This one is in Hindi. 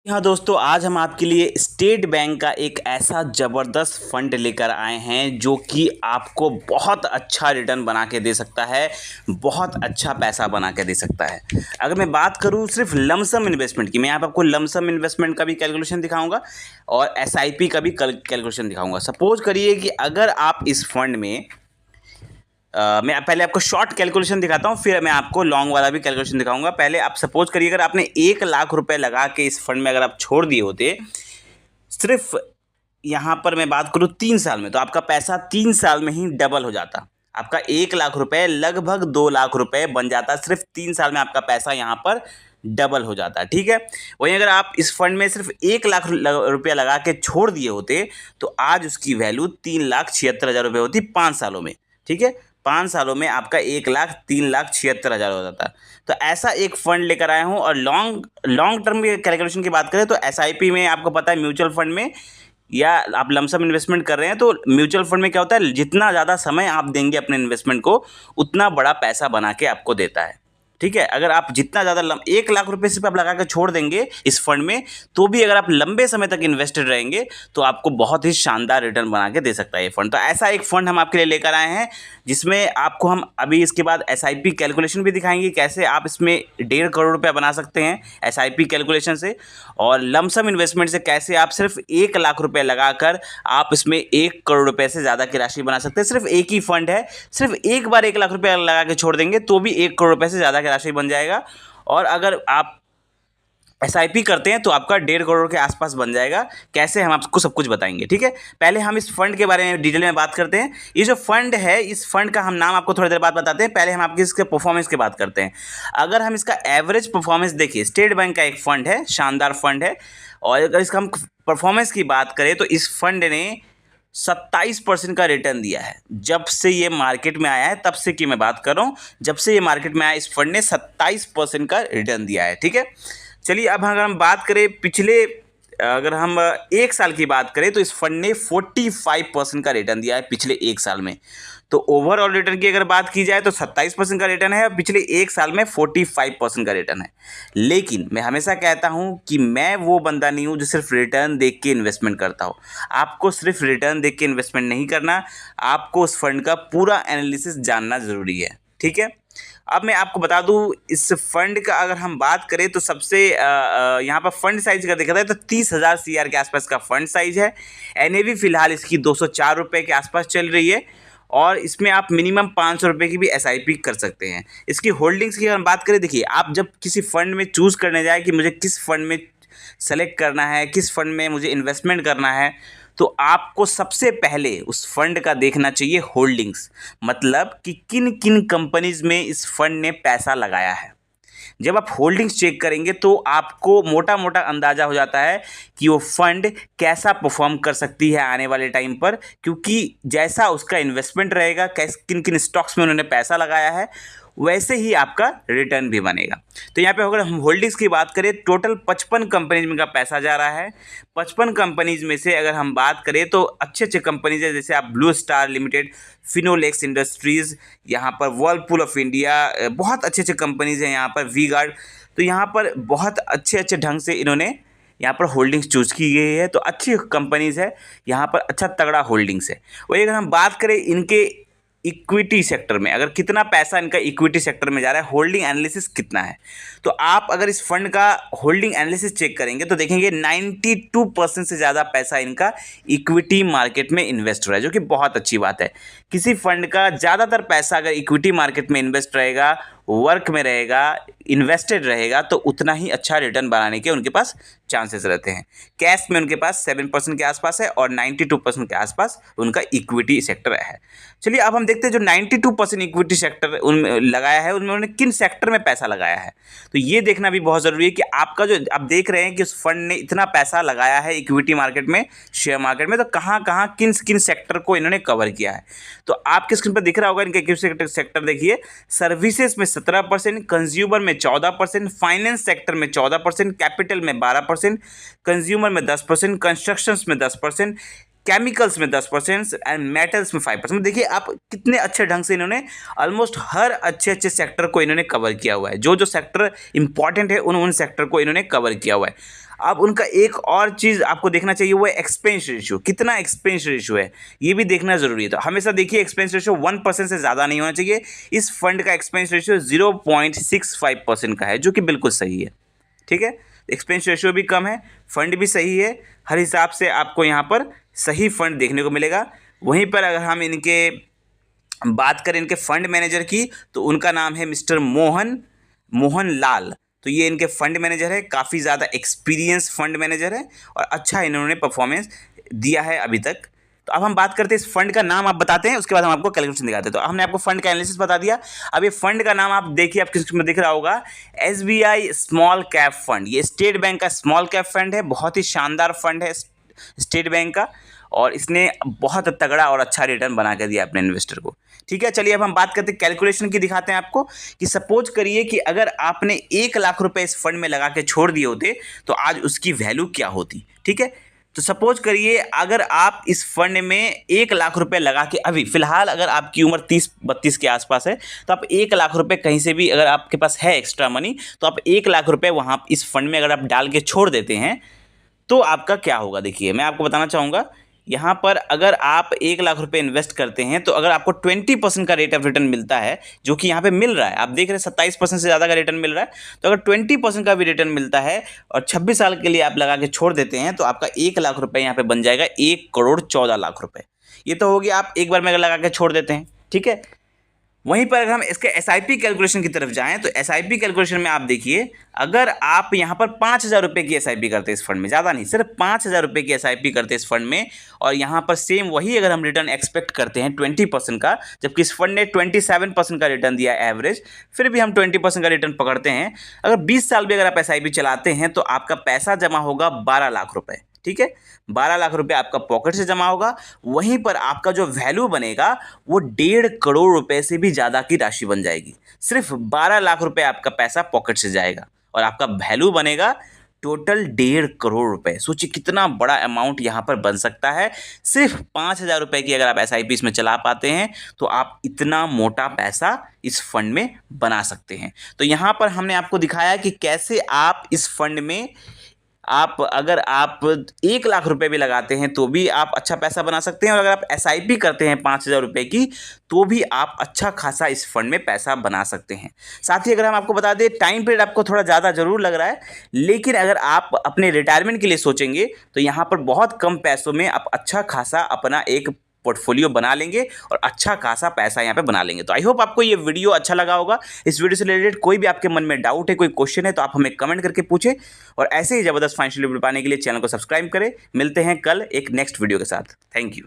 हाँ दोस्तों, आज हम आपके लिए स्टेट बैंक का एक ऐसा ज़बरदस्त फंड लेकर आए हैं जो कि आपको बहुत अच्छा रिटर्न बना के दे सकता है, बहुत अच्छा पैसा बना के दे सकता है। अगर मैं बात करूँ सिर्फ लमसम इन्वेस्टमेंट की, मैं यहाँ पे आपको लमसम इन्वेस्टमेंट का भी कैलकुलेशन दिखाऊंगा और एसआईपी का भी कैलकुलेशन दिखाऊंगा। सपोज करिए कि अगर आप इस फंड में मैं पहले आपको शॉर्ट कैलकुलेशन दिखाता हूँ, फिर मैं आपको लॉन्ग वाला भी कैलकुलेशन दिखाऊंगा। पहले आप सपोज करिए अगर आपने 1 लाख रुपए लगा के इस फंड में अगर आप छोड़ दिए होते सिर्फ यहाँ पर मैं बात करूँ 3 साल में, तो आपका पैसा 3 साल में ही डबल हो जाता। आपका 1 लाख रुपए लगभग 2 लाख रुपए बन जाता। सिर्फ 3 साल में आपका पैसा यहाँ पर डबल हो जाता है। ठीक है, वहीं अगर आप इस फंड में सिर्फ 1 लाख रुपया लगा के छोड़ दिए होते तो आज उसकी वैल्यू 3,76,000 रुपये होती 5 सालों में। ठीक है, 5 सालों में आपका 1,03,76,000 हो जाता। तो ऐसा एक फंड लेकर आया हूँ। और लॉन्ग लॉन्ग टर्म की कैलकुलेशन की बात करें तो एसआईपी में आपको पता है, म्यूचुअल फंड में या आप लमसम इन्वेस्टमेंट कर रहे हैं तो म्यूचुअल फंड में क्या होता है, जितना ज़्यादा समय आप देंगे अपने इन्वेस्टमेंट को उतना बड़ा पैसा बना के आपको देता है। ठीक है, अगर आप जितना ज़्यादा 1 लाख रुपए सिर्फ आप लगा कर छोड़ देंगे इस फंड में, तो भी अगर आप लंबे समय तक इन्वेस्टेड रहेंगे तो आपको बहुत ही शानदार रिटर्न बना के दे सकता है ये फंड। तो ऐसा एक फंड हम आपके लिए लेकर आए हैं जिसमें आपको हम अभी इसके बाद एसआईपी कैलकुलेशन भी दिखाएंगे, कैसे आप इसमें 1.5 करोड़ रुपया बना सकते हैं एसआईपी कैलकुलेशन से, और लमसम इन्वेस्टमेंट से कैसे आप सिर्फ 1 लाख रुपए लगाकर आप इसमें 1 करोड़ रुपए से ज़्यादा की राशि बना सकते हैं। सिर्फ एक ही फंड है, सिर्फ एक बार 1 लाख रुपया लगा के छोड़ देंगे तो भी 1 करोड़ रुपए से ज़्यादा की राशि बन जाएगा। और अगर आप एसआईपी करते हैं तो आपका 1.5 करोड़ के आसपास बन जाएगा। कैसे, हम आपको सब कुछ बताएंगे। ठीक है, पहले हम इस फंड के बारे में डिटेल में बात करते हैं। ये जो फंड है, इस फंड का हम नाम आपको थोड़ी देर बाद बताते हैं। पहले हम आपकी इसके परफॉर्मेंस की बात करते हैं। अगर हम इसका एवरेज परफॉर्मेंस देखिए, स्टेट बैंक का एक फंड है, शानदार फंड है, और अगर इसका हम परफॉर्मेंस की बात करें तो इस फंड ने 27% का रिटर्न दिया है। जब से ये मार्केट में आया है तब से की मैं बात कर रहा हूँ, जब से ये मार्केट में आया इस फंड ने 27% का रिटर्न दिया है। ठीक है, चलिए अब अगर हम बात करें पिछले, अगर हम 1 साल की बात करें तो इस फंड ने 45% का रिटर्न दिया है पिछले 1 साल में। तो ओवरऑल रिटर्न की अगर बात की जाए तो 27% का रिटर्न है और पिछले 1 साल में 45% का रिटर्न है। लेकिन मैं हमेशा कहता हूं कि मैं वो बंदा नहीं हूं जो सिर्फ रिटर्न देख के इन्वेस्टमेंट करता हो। आपको सिर्फ रिटर्न देख के इन्वेस्टमेंट नहीं करना, आपको उस फंड का पूरा एनालिसिस जानना ज़रूरी है। ठीक है, अब मैं आपको बता दूं इस फंड का अगर हम बात करें तो सबसे यहाँ पर फंड साइज का देखा जाए तो 30,000 CR के आसपास का फंड साइज है। एनएवी फिलहाल इसकी 204 रुपये के आसपास चल रही है और इसमें आप मिनिमम 500 रुपये की भी एसआईपी कर सकते हैं। इसकी होल्डिंग्स की अगर हम बात करें, देखिए आप जब किसी फंड में चूज़ करने जाए कि मुझे किस फंड में सेलेक्ट करना है, किस फंड में मुझे इन्वेस्टमेंट करना है, तो आपको सबसे पहले उस फंड का देखना चाहिए होल्डिंग्स, मतलब कि किन किन कंपनीज में इस फंड ने पैसा लगाया है। जब आप होल्डिंग्स चेक करेंगे तो आपको मोटा मोटा अंदाज़ा हो जाता है कि वो फंड कैसा परफॉर्म कर सकती है आने वाले टाइम पर, क्योंकि जैसा उसका इन्वेस्टमेंट रहेगा, किन किन स्टॉक्स में उन्होंने पैसा लगाया है, वैसे ही आपका रिटर्न भी बनेगा। तो यहाँ पे अगर हम होल्डिंग्स की बात करें, टोटल 55 कंपनीज में का पैसा जा रहा है। 55 कंपनीज में से अगर हम बात करें तो अच्छे अच्छे कंपनीज है, जैसे आप blue star limited, Finolex industries, यहाँ पर वर्लपूल ऑफ इंडिया, बहुत अच्छे अच्छे कंपनीज हैं यहाँ पर, वी गार्ड। तो यहाँ पर बहुत अच्छे अच्छे ढंग से इन्होंने यहाँ पर होल्डिंग्स चूज़ की गई है। तो अच्छी कंपनीज है यहाँ पर, अच्छा तगड़ा होल्डिंग्स है। वही अगर हम बात करें इनके इक्विटी सेक्टर में, अगर कितना पैसा इनका इक्विटी सेक्टर में जा रहा है, होल्डिंग एनालिसिस कितना है, तो आप अगर इस फंड का होल्डिंग एनालिसिस चेक करेंगे तो देखेंगे 92% से ज़्यादा पैसा इनका इक्विटी मार्केट में इन्वेस्ट हो रहा है, जो कि बहुत अच्छी बात है। किसी फंड का ज़्यादातर पैसा अगर इक्विटी मार्केट में इन्वेस्ट रहेगा, वर्क में रहेगा, इन्वेस्टेड रहेगा, तो उतना ही अच्छा रिटर्न बनाने के उनके पास चांसेस रहते हैं। कैश में उनके पास 7% के आसपास है और 92% के आसपास उनका इक्विटी सेक्टर है। चलिए अब हम देखते हैं जो 92% इक्विटी सेक्टर उनमें लगाया है, उनमें उन्होंने किन सेक्टर में पैसा लगाया है। तो ये देखना भी बहुत ज़रूरी है कि आपका जो आप देख रहे हैं कि उस फंड ने इतना पैसा लगाया है इक्विटी मार्केट में, शेयर मार्केट में, तो कहाँ कहाँ किन किन सेक्टर को इन्होंने कवर किया है। तो आपके स्क्रीन पर दिख रहा होगा इनका इक्विटी सेक्टर, देखिए सर्विसेज में 17%, कंज्यूमर में 14%, फाइनेंस सेक्टर में 14%, कैपिटल में 12%, कंज्यूमर में 10%, कंस्ट्रक्शंस में 10%, केमिकल्स में 10% एंड मेटल्स में 5%। देखिए आप कितने अच्छे ढंग से इन्होंने ऑलमोस्ट हर अच्छे सेक्टर को इन्होंने कवर किया हुआ है। जो सेक्टर इंपॉर्टेंट है उन सेक्टर को इन्होंने कवर किया हुआ है। अब उनका एक और चीज़ आपको देखना चाहिए, वो है एक्सपेंस रेशियो। कितना एक्सपेंस रेशियो है ये भी देखना ज़रूरी है। तो हमेशा देखिए एक्सपेंस रेशियो 1% से ज़्यादा नहीं होना चाहिए। इस फंड का एक्सपेंस रेशियो 0.65% का है, जो कि बिल्कुल सही है। ठीक है, एक्सपेंस रेशियो भी कम है, फंड भी सही है। हर हिसाब से आपको यहाँ पर सही फंड देखने को मिलेगा। वहीं पर अगर हम इनके बात करें इनके फंड मैनेजर की, तो उनका नाम है मिस्टर मोहन लाल। तो ये इनके फंड मैनेजर है, काफ़ी ज़्यादा एक्सपीरियंस फंड मैनेजर है और अच्छा इन्होंने परफॉर्मेंस दिया है अभी तक। तो अब हम बात करते हैं इस फंड का नाम आप बताते हैं, उसके बाद हम आपको कैलकुलेशन दिखाते हैं। तो हमने आपको फंड का एनालिसिस बता दिया। अब ये फंड का नाम आप देखिए, आपके स्क्रीन में दिख रहा होगा, SBI स्मॉल कैप फंड। ये स्टेट बैंक का स्मॉल कैप फंड है, बहुत ही शानदार फंड है स्टेट बैंक का, और इसने बहुत तगड़ा और अच्छा रिटर्न बना के दिया अपने इन्वेस्टर को। ठीक है, चलिए अब हम बात करते हैं कैलकुलेशन की, दिखाते हैं आपको कि सपोज करिए कि अगर आपने 1 लाख रुपए इस फंड में लगा के छोड़ दिए होते तो आज उसकी वैल्यू क्या होती। ठीक है, तो सपोज करिए अगर आप इस फंड में 1 लाख रुपए लगा के, अभी फिलहाल अगर आपकी उम्र 30-32 के आसपास है, तो आप 1 लाख रुपए कहीं से भी अगर आपके पास है एक्स्ट्रा मनी, तो आप 1 लाख रुपए वहाँ इस फंड में अगर आप डाल के छोड़ देते हैं तो आपका क्या होगा। देखिए मैं आपको बताना चाहूँगा, यहाँ पर अगर आप 1 लाख रुपए इन्वेस्ट करते हैं तो अगर आपको 20% का रेट ऑफ रिटर्न मिलता है, जो कि यहाँ पे मिल रहा है, आप देख रहे हैं 27% से ज़्यादा का रिटर्न मिल रहा है, तो अगर 20% का भी रिटर्न मिलता है और 26 साल के लिए आप लगा के छोड़ देते हैं तो आपका 1 लाख रुपए यहाँ पे बन जाएगा 1,14,00,000 रुपए। ये तो हो गया आप एक बार में अगर लगा के छोड़ देते हैं। ठीक है, वहीं पर अगर हम इसके SIP कैलकुलेशन की तरफ जाएं तो SIP कैलकुलेशन में आप देखिए, अगर आप यहाँ पर 5,000 रुपये की SIP करते हैं इस फंड में, ज़्यादा नहीं, सिर्फ 5,000 रुपये की SIP करते हैं इस फंड में, और यहाँ पर सेम वही अगर हम रिटर्न एक्सपेक्ट करते हैं 20% का, जबकि इस फंड ने 27% का रिटर्न दिया है एवरेज, फिर भी हम 20% का रिटर्न पकड़ते हैं। अगर 20 साल भी अगर आप SIP चलाते हैं तो आपका पैसा जमा होगा 12 लाख रुपये। ठीक है, 12 लाख रुपए आपका पॉकेट से जमा होगा। वहीं पर आपका जो वैल्यू बनेगा वो 1.5 करोड़ रुपए से भी ज़्यादा की राशि बन जाएगी। सिर्फ 12 लाख रुपए आपका पैसा पॉकेट से जाएगा और आपका वैल्यू बनेगा टोटल 1.5 करोड़ रुपए। सोचिए कितना बड़ा अमाउंट यहाँ पर बन सकता है। सिर्फ 5,000 रुपये की अगर आप SIP इसमें चला पाते हैं तो आप इतना मोटा पैसा इस फंड में बना सकते हैं। तो यहाँ पर हमने आपको दिखाया कि कैसे आप इस फंड में अगर आप 1 लाख रुपए भी लगाते हैं तो भी आप अच्छा पैसा बना सकते हैं, और अगर आप SIP करते हैं 5,000 रुपये की तो भी आप अच्छा खासा इस फंड में पैसा बना सकते हैं। साथ ही अगर हम आपको बता दें, टाइम पीरियड आपको थोड़ा ज़्यादा ज़रूर लग रहा है, लेकिन अगर आप अपने रिटायरमेंट के लिए सोचेंगे तो यहाँ पर बहुत कम पैसों में आप अच्छा खासा अपना एक पोर्टफोलियो बना लेंगे और अच्छा खासा पैसा यहाँ पे बना लेंगे। तो आई होप आपको ये वीडियो अच्छा लगा होगा। इस वीडियो से रिलेटेड कोई भी आपके मन में डाउट है, कोई क्वेश्चन है, तो आप हमें कमेंट करके पूछें, और ऐसे ही ज़बरदस्त फाइनेंशियल वीडियो पाने के लिए चैनल को सब्सक्राइब करें। मिलते हैं कल एक नेक्स्ट वीडियो के साथ। Thank you.